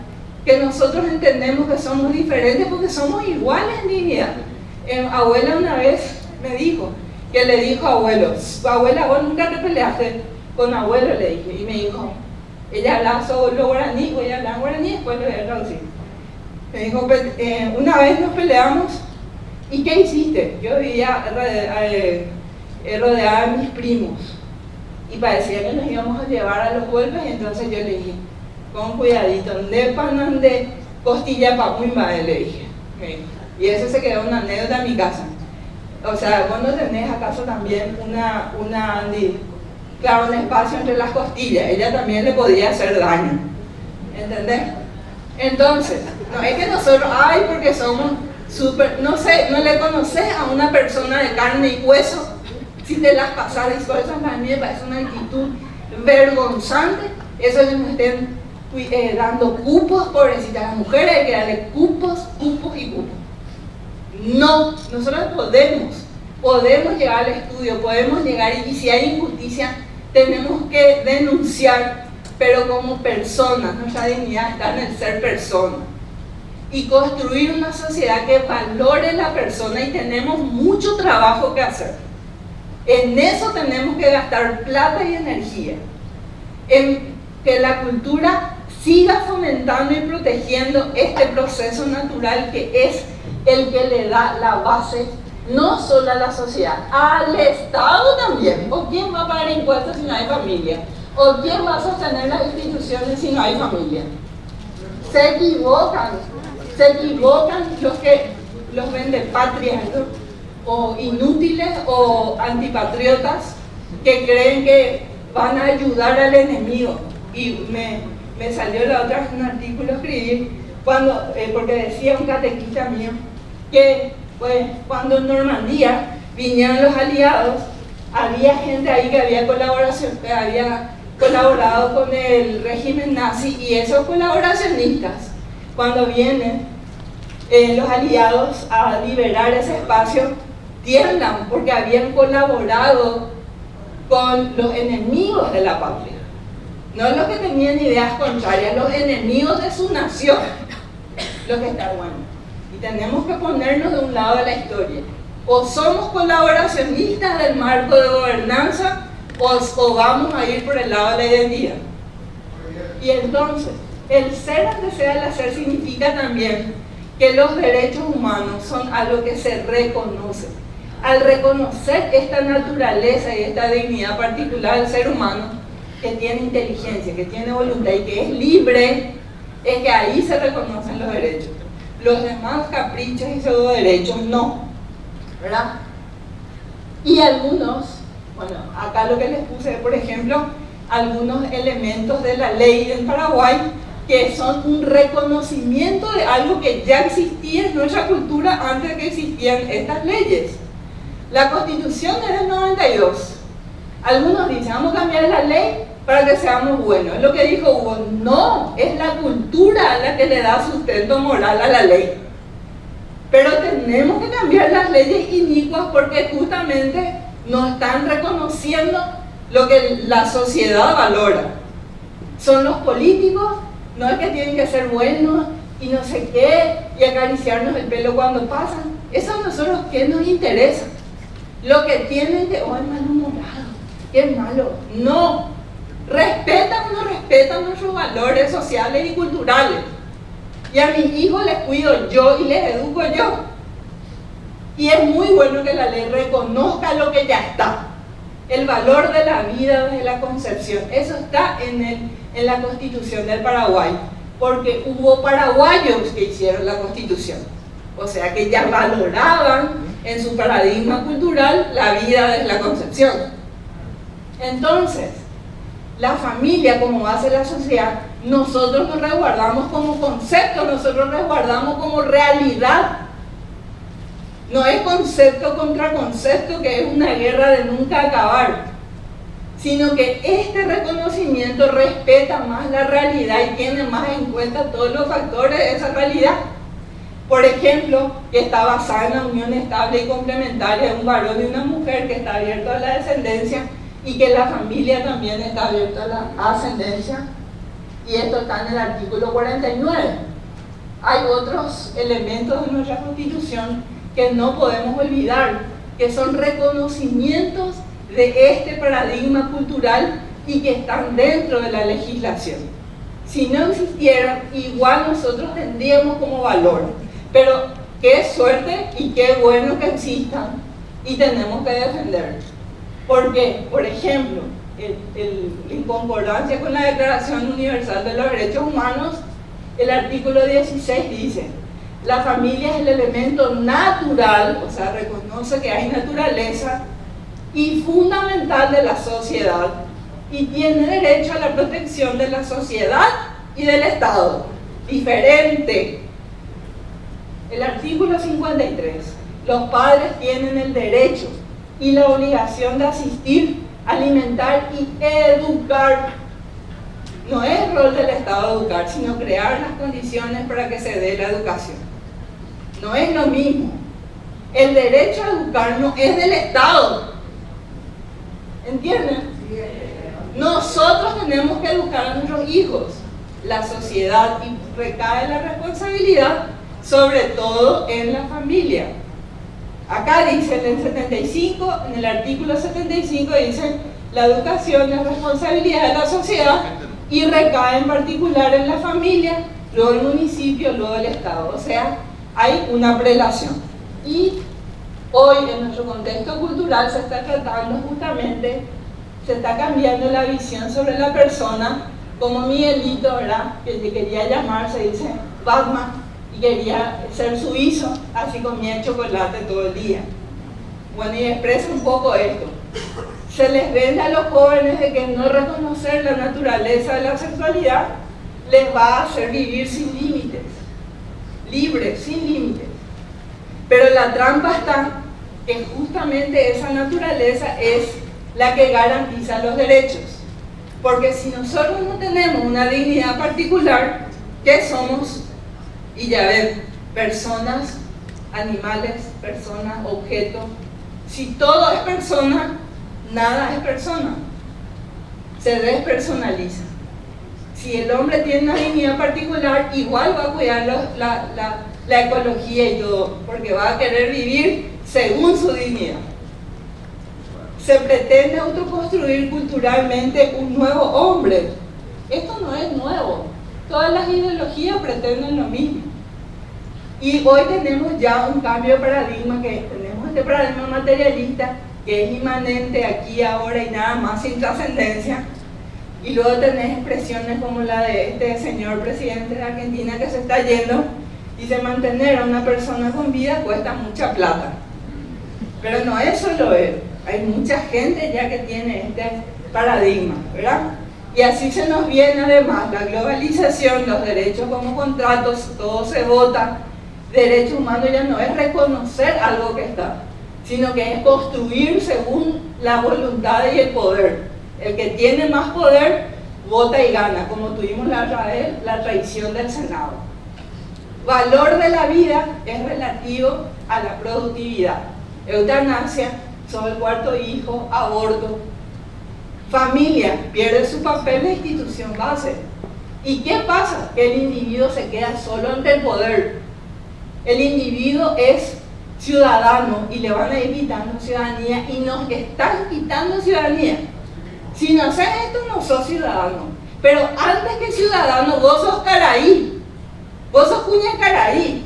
que nosotros entendemos que somos diferentes porque somos iguales en dignidad. Abuela una vez me dijo, que le dijo a abuelo, abuela, vos nunca te peleaste con abuelo, le dije, y me dijo, ella hablaba solo guaraní, voy a hablar guaraní, después lo voy a traducir. Me dijo, una vez nos peleamos, ¿y qué hiciste? Yo vivía rodeada de mis primos, y parecía que nos íbamos a llevar a los golpes, y entonces yo le dije, con cuidadito, de costilla pa' muy mal, le dije. Y eso se quedó una anécdota en mi casa. O sea, vos no tenés acaso también un espacio entre las costillas, ella también le podía hacer daño, ¿entendés? Entonces, no es que nosotros, porque somos súper, no sé, no le conoces a una persona de carne y hueso si te las pasas, eso a mí me parece una actitud vergonzante, eso de que nos estén dando cupos, pobrecitas las mujeres, hay que darle cupos, cupos y cupos. No, nosotros podemos llegar al estudio, podemos llegar, y si hay injusticia, tenemos que denunciar, pero como personas, nuestra dignidad está en el ser persona. Y construir una sociedad que valore la persona, y tenemos mucho trabajo que hacer. En eso tenemos que gastar plata y energía. En que la cultura siga fomentando y protegiendo este proceso natural que es el que le da la base no solo a la sociedad, al Estado también. ¿O quién va a pagar impuestos si no hay familia? ¿O quién va a sostener las instituciones si no hay familia? Se equivocan los vendepatrias, ¿no? O inútiles o antipatriotas que creen que van a ayudar al enemigo. Y me salió la otra vez un artículo escribí porque decía un catequista mío que pues, cuando en Normandía vinieron los aliados, había gente ahí que había colaborado con el régimen nazi, y esos colaboracionistas, cuando vienen los aliados a liberar ese espacio, tiemblan porque habían colaborado con los enemigos de la patria. No los que tenían ideas contrarias, los enemigos de su nación. Lo que está bueno. Y tenemos que ponernos de un lado de la historia. O somos colaboracionistas del marco de gobernanza, o vamos a ir por el lado de la identidad. Y entonces, el ser antes del hacer significa también que los derechos humanos son algo que se reconoce. Al reconocer esta naturaleza y esta dignidad particular del ser humano, que tiene inteligencia, que tiene voluntad y que es libre, es que ahí se reconocen los derechos. Los demás caprichos y pseudo derechos no, ¿verdad? Y algunos, bueno, acá lo que les puse, por ejemplo, algunos elementos de la ley en Paraguay que son un reconocimiento de algo que ya existía en nuestra cultura antes de que existían estas leyes. La Constitución es del 92. Algunos dicen, vamos a cambiar la ley para que seamos buenos. Es lo que dijo Hugo. No, es la cultura la que le da sustento moral a la ley. Pero tenemos que cambiar las leyes inicuas porque justamente no están reconociendo lo que la sociedad valora. Son los políticos, no es que tienen que ser buenos y no sé qué, y acariciarnos el pelo cuando pasan. Eso a nosotros, ¿qué nos interesa? Lo que tienen que, oh, es malhumorado, qué malo. No, respetan o no respetan nuestros valores sociales y culturales. Y a mis hijos les cuido yo y les educo yo. Y es muy bueno que la ley reconozca lo que ya está. El valor de la vida desde la concepción. Eso está en la Constitución del Paraguay. Porque hubo paraguayos que hicieron la Constitución. O sea que ya valoraban en su paradigma cultural la vida desde la concepción. Entonces, la familia como base de la sociedad, nosotros nos resguardamos como concepto, nosotros resguardamos como realidad. No es concepto contra concepto, que es una guerra de nunca acabar, sino que este reconocimiento respeta más la realidad y tiene más en cuenta todos los factores de esa realidad. Por ejemplo, que está basada en la unión estable y complementaria de un varón y una mujer, que está abierto a la descendencia, y que la familia también está abierta a la ascendencia, y esto está en el artículo 49. Hay otros elementos de nuestra Constitución que no podemos olvidar, que son reconocimientos de este paradigma cultural y que están dentro de la legislación. Si no existieran, igual nosotros tendríamos como valor, pero qué suerte y qué bueno que existan, y tenemos que defenderlos. Porque, por ejemplo, en concordancia con la Declaración Universal de los Derechos Humanos, el artículo 16 dice: la familia es el elemento natural, o sea, reconoce que hay naturaleza, y fundamental de la sociedad, y tiene derecho a la protección de la sociedad y del Estado. Diferente. El artículo 53. Los padres tienen el derecho y la obligación de asistir, alimentar y educar. No es el rol del Estado educar, sino crear las condiciones para que se dé la educación. No es lo mismo. El derecho a educar no es del Estado. ¿Entienden? Nosotros tenemos que educar a nuestros hijos, la sociedad, y recae la responsabilidad sobre todo en la familia. Acá dice en el 75, en el artículo 75 dice: la educación es responsabilidad de la sociedad y recae en particular en la familia, luego el municipio, luego el Estado. O sea, hay una prelación. Y hoy en nuestro contexto cultural se está tratando justamente, se está cambiando la visión sobre la persona, como Miguelito, ¿verdad?, que le quería llamarse, dice Batman, y quería ser suizo, así comía chocolate todo el día. Bueno, y expresa un poco esto. Se les vende a los jóvenes de que no reconocer la naturaleza de la sexualidad les va a hacer vivir sin límites, libres, sin límites. Pero la trampa está que justamente esa naturaleza es la que garantiza los derechos. Porque si nosotros no tenemos una dignidad particular, ¿qué somos? Y ya ven, personas, animales, personas, objetos. Si todo es persona, nada es persona. Se despersonaliza. Si el hombre tiene una dignidad particular, igual va a cuidar la ecología y todo, porque va a querer vivir según su dignidad. Se pretende autoconstruir culturalmente un nuevo hombre. Esto no es nuevo. Todas las ideologías pretenden lo mismo. Y hoy tenemos ya un cambio de paradigma, que tenemos este paradigma materialista que es inmanente aquí, ahora y nada más, sin trascendencia. Y luego tenés expresiones como la de este señor presidente de Argentina que se está yendo. Dice: mantener a una persona con vida cuesta mucha plata. Pero no es solo él. Hay mucha gente ya que tiene este paradigma, ¿verdad? Y así se nos viene además la globalización, los derechos como contratos, todo se vota. Derecho humano ya no es reconocer algo que está, sino que es construir según la voluntad y el poder. El que tiene más poder vota y gana, como tuvimos la otra vez, la traición del Senado. Valor de la vida es relativo a la productividad. Eutanasia, sobre el cuarto hijo, aborto. Familia, pierde su papel de institución base. ¿Y qué pasa? Que el individuo se queda solo ante el poder. El individuo es ciudadano y le van a ir quitando ciudadanía, y nos están quitando ciudadanía. Si no haces esto, no sos ciudadano. Pero antes que ciudadano, vos sos caraí. Vos sos cuña caraí.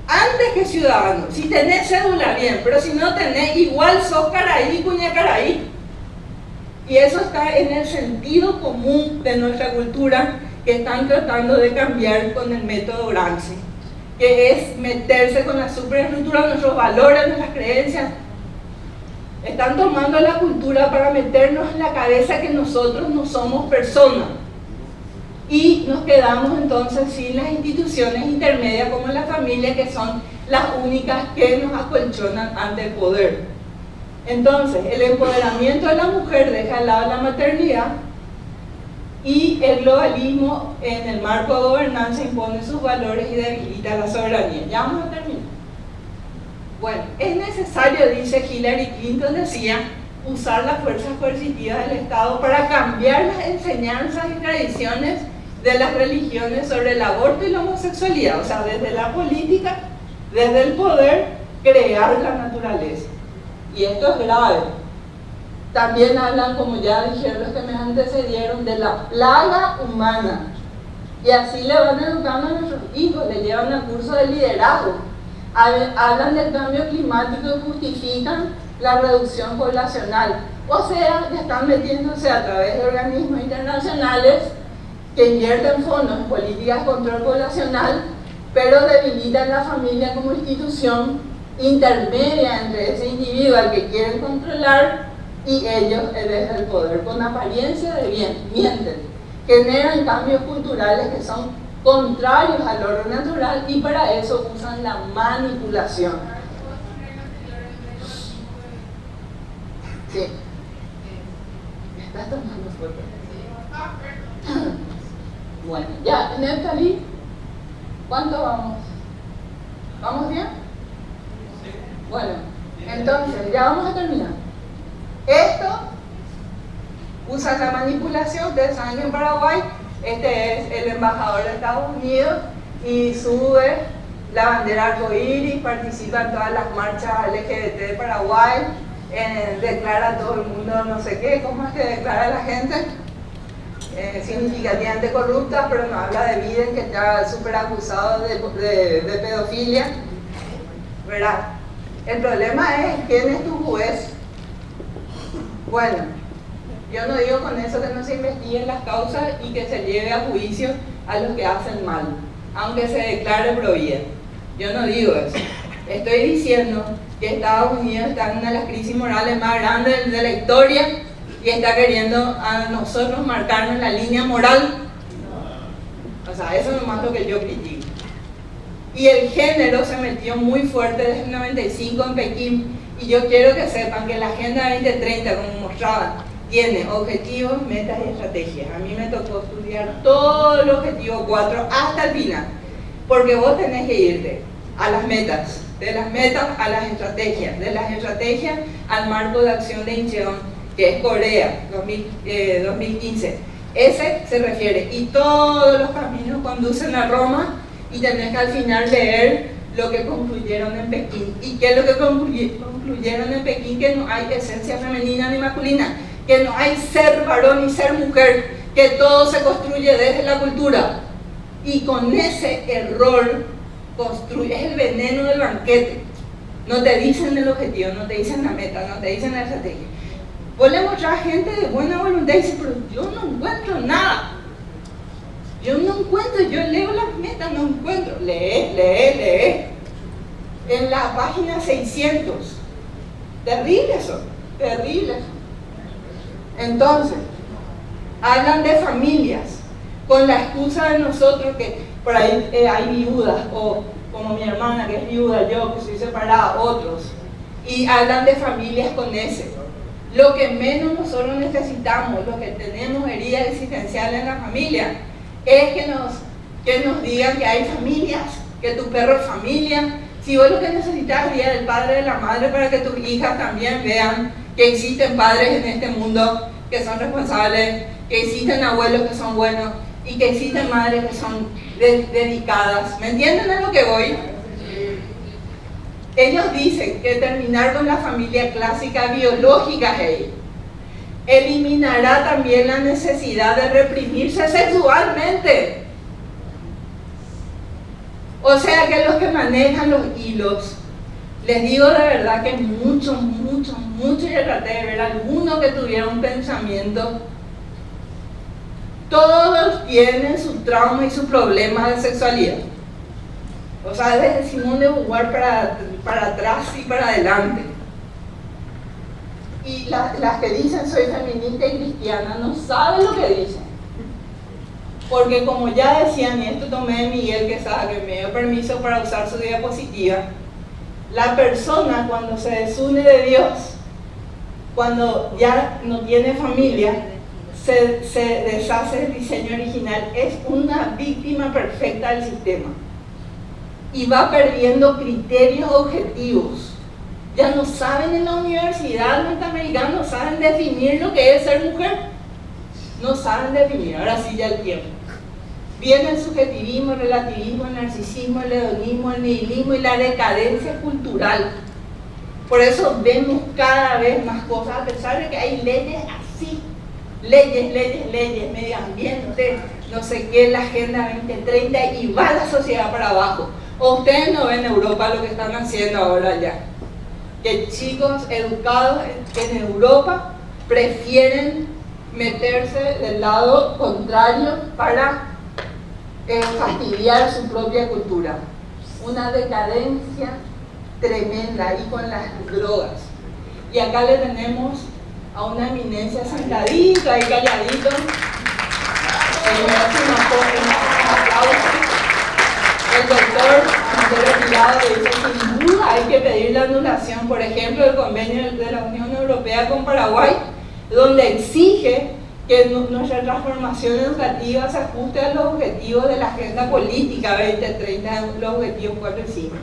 Antes que ciudadano. Si tenés cédula, bien. Pero si no tenés, igual sos caraí, cuña caraí. Y eso está en el sentido común de nuestra cultura, que están tratando de cambiar con el método Gramsci, que es meterse con la superestructura de nuestros valores, nuestras creencias. Están tomando la cultura para meternos en la cabeza que nosotros no somos personas. Y nos quedamos entonces sin las instituciones intermedias como la familia, que son las únicas que nos acolchonan ante el poder. Entonces, el empoderamiento de la mujer deja al lado la maternidad, y el globalismo en el marco de gobernanza impone sus valores y debilita la soberanía. Ya vamos a terminar. Bueno, es necesario, dice Hillary Clinton, decía, usar las fuerzas coercitivas del Estado para cambiar las enseñanzas y tradiciones de las religiones sobre el aborto y la homosexualidad. O sea, desde la política, desde el poder, crear la naturaleza. Y esto es grave. También hablan, como ya dijeron los que me antecedieron, de la plaga humana. Y así le van educando a nuestros hijos, le llevan al curso de liderazgo. Hablan del cambio climático y justifican la reducción poblacional. O sea, ya están metiéndose a través de organismos internacionales que invierten fondos en políticas de control poblacional, pero debilitan la familia como institución intermedia entre ese individuo al que quieren controlar y ellos desde el poder, con apariencia de bien, mienten, generan cambios culturales que son contrarios al orden natural, y para eso usan la manipulación. Sí. ¿Me estás tomando fuerte? Bueno, ya, Natalie, ¿cuánto vamos? ¿Vamos bien? Bueno, entonces, ya vamos a terminar. Esto usa la manipulación. Ustedes saben que en Paraguay este es el embajador de Estados Unidos y sube la bandera arcoíris, participa en todas las marchas LGBT de Paraguay, declara a todo el mundo no sé qué. ¿Cómo es que declara a la gente? Significativamente corrupta, pero no habla de Biden, que está súper acusado de pedofilia, ¿verdad? El problema es quién es tu juez. Bueno, yo no digo con eso que no se investiguen las causas y que se lleve a juicio a los que hacen mal, aunque se declare pro vida. Yo no digo eso. Estoy diciendo que Estados Unidos está en una de las crisis morales más grandes de la historia y está queriendo a nosotros marcarnos la línea moral. O sea, eso es nomás lo que yo critico. Y el género se metió muy fuerte desde el 95 en Pekín, y yo quiero que sepan que la Agenda 2030, como mostraba, tiene objetivos, metas y estrategias. A mí me tocó estudiar todo el objetivo 4 hasta el final, porque vos tenés que irte a las metas, de las metas a las estrategias, de las estrategias al marco de acción de Incheon, que es Corea 2015. Ese se refiere, y todos los caminos conducen a Roma, y tenés que al final leer lo que concluyeron en Pekín. ¿Y qué es lo que concluyeron en Pekín? Que no hay esencia femenina ni masculina, que no hay ser varón y ser mujer, que todo se construye desde la cultura. Y con ese error es el veneno del banquete. No te dicen el objetivo, no te dicen la meta, no te dicen la estrategia. Vos le mostrás a gente de buena voluntad y dice, pero yo no encuentro nada. Yo no encuentro, yo leo las metas, no encuentro. Lee. En la página 600. Terrible eso, terrible eso. Entonces, hablan de familias, con la excusa de nosotros que por ahí hay viudas, o como mi hermana que es viuda, yo que soy separada, otros. Y hablan de familias con ese. Lo que menos nosotros necesitamos, los que tenemos heridas existenciales en la familia, es que nos digan que hay familias, que tu perro es familia. Si vos lo que necesitas es Día del Padre, de la Madre, para que tus hijas también vean que existen padres en este mundo que son responsables, que existen abuelos que son buenos y que existen madres que son dedicadas. ¿Me entienden a lo que voy? Ellos dicen que terminar con la familia clásica biológica, eliminará también la necesidad de reprimirse sexualmente. O sea que los que manejan los hilos, les digo de verdad que muchos, yo traté de ver algunos que tuvieron un pensamiento. Todos tienen su trauma y sus problemas de sexualidad. O sea, desde Simone de Beauvoir para atrás y para adelante. Y las que dicen soy feminista y cristiana no saben lo que dicen. Porque como ya decían, y esto tomé de Miguel Quesada, que me dio permiso para usar su diapositiva, la persona cuando se desune de Dios, cuando ya no tiene familia, se deshace del diseño original, es una víctima perfecta del sistema. Y va perdiendo criterios objetivos. Ya no saben en la universidad norteamericana, no saben definir lo que es ser mujer. No saben definir, ahora sí ya el tiempo. Viene el subjetivismo, el relativismo, el narcisismo, el hedonismo, el nihilismo y la decadencia cultural. Por eso vemos cada vez más cosas, a pesar de que hay leyes así. Leyes, medio ambiente, no sé qué, la Agenda 2030, y va la sociedad para abajo. ¿O ustedes no ven en Europa lo que están haciendo ahora ya? Que chicos educados en Europa prefieren meterse del lado contrario para fastidiar su propia cultura. Una decadencia tremenda ahí con las drogas. Y acá le tenemos a una eminencia sentadito ahí calladito. El doctor sector privado que dice sin duda hay que pedir la anulación, por ejemplo, del convenio de la Unión Europea con Paraguay, donde exige que nuestra transformación educativa se ajuste a los objetivos de la agenda política 2030, los objetivos 4 y 5.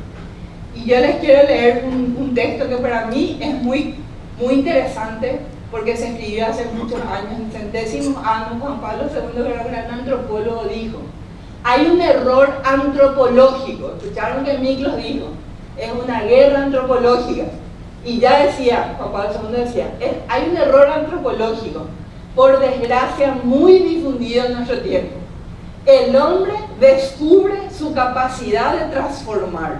Y yo les quiero leer un texto que para mí es muy interesante, porque se escribió hace muchos años, en 100º año. Juan Pablo II, que era un gran antropólogo, dijo: hay un error antropológico. Escucharon que Miklos dijo, es una guerra antropológica. Y ya decía, Juan Pablo II decía, hay un error antropológico, por desgracia muy difundido en nuestro tiempo. El hombre descubre su capacidad de transformar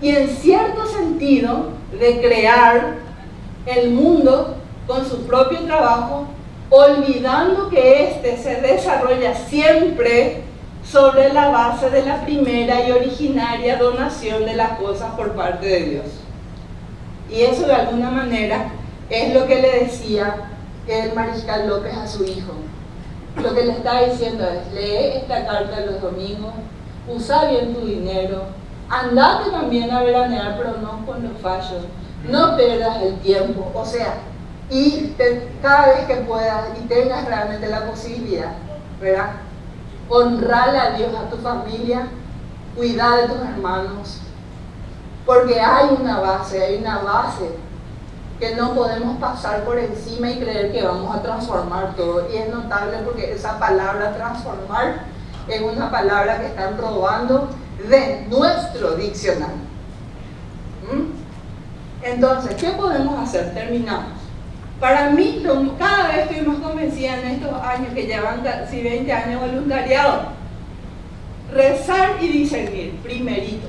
y en cierto sentido de crear el mundo con su propio trabajo, olvidando que éste se desarrolla siempre sobre la base de la primera y originaria donación de las cosas por parte de Dios. Y eso de alguna manera es lo que le decía el mariscal López a su hijo. Lo que le está diciendo es: lee esta carta los domingos, usa bien tu dinero, andate también a veranear, pero no con los fallos, no pierdas el tiempo, o sea, y cada vez que puedas y tengas realmente la posibilidad, ¿verdad? Honrarle a Dios, a tu familia, cuidar de tus hermanos, porque hay una base que no podemos pasar por encima y creer que vamos a transformar todo. Y es notable porque esa palabra transformar es una palabra que están robando de nuestro diccionario. Entonces, ¿qué podemos hacer? Terminamos. Para mí, cada vez estoy más convencida en estos años que llevan casi 20 años de voluntariado, rezar y discernir, primerito.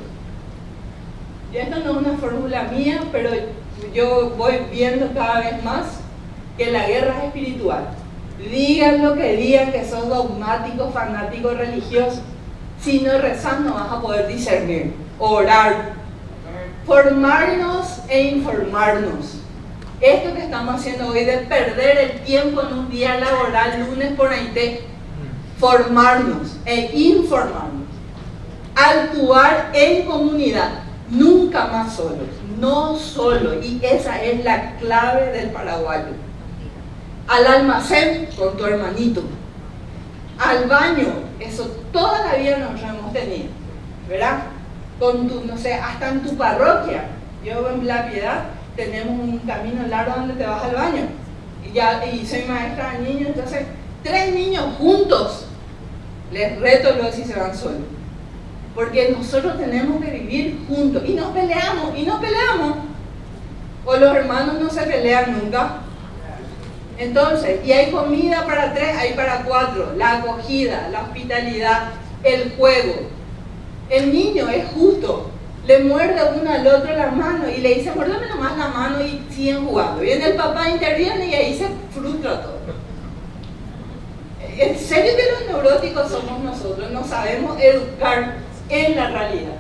Y esto no es una fórmula mía, pero yo voy viendo cada vez más que la guerra es espiritual. Digan lo que digan, que sos dogmático, fanático, religioso. Si no rezas no vas a poder discernir, orar, formarnos e informarnos. Esto que estamos haciendo hoy de perder el tiempo en un día laboral, lunes por ahí, formarnos e informarnos, actuar en comunidad, nunca más solos, no solo, y esa es la clave del paraguayo. Al almacén con tu hermanito, al baño, eso toda la vida nosotros hemos tenido, ¿verdad? Con tu, no sé, hasta en tu parroquia. Yo en La Piedad tenemos un camino largo donde te vas al baño, y soy maestra de niños, entonces 3 niños juntos, les reto luego si se van solos, porque nosotros tenemos que vivir juntos, y nos peleamos, o los hermanos no se pelean nunca. Entonces, y hay comida para 3, hay para 4, la acogida, la hospitalidad, el juego. El niño es justo, le muerde uno al otro la mano y le dice: muérdame nomás la mano, y siguen jugando. Viene el papá, interviene y ahí se frustra todo. En serio que los neuróticos somos nosotros, no sabemos educar en la realidad.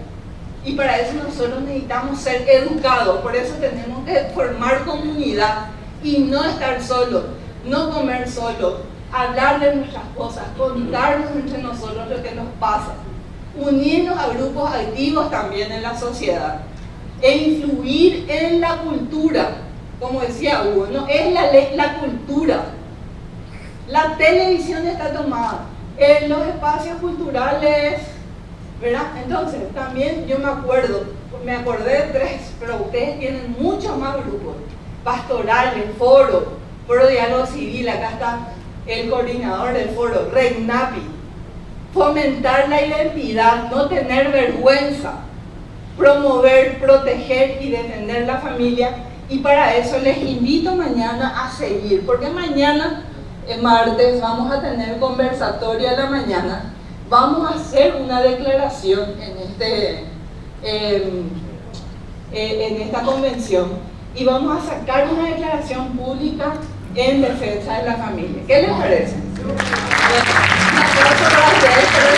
Y para eso nosotros necesitamos ser educados, por eso tenemos que formar comunidad y no estar solos, no comer solos, hablar de nuestras cosas, contarnos entre nosotros lo que nos pasa, unirnos a grupos activos también en la sociedad e influir en la cultura, como decía Hugo, no es la cultura. La televisión está tomada, en los espacios culturales, ¿verdad? Entonces, también yo me acordé de 3, pero ustedes tienen muchos más grupos, pastorales, foro de diálogo civil, acá está el coordinador del foro, REGNAPI. Fomentar la identidad, no tener vergüenza, promover, proteger y defender la familia. Y para eso les invito mañana a seguir, porque mañana, martes, vamos a tener conversatorio a la mañana. Vamos a hacer una declaración en esta convención, y vamos a sacar una declaración pública en defensa de la familia. ¿Qué les parece? Un aplauso para ustedes por la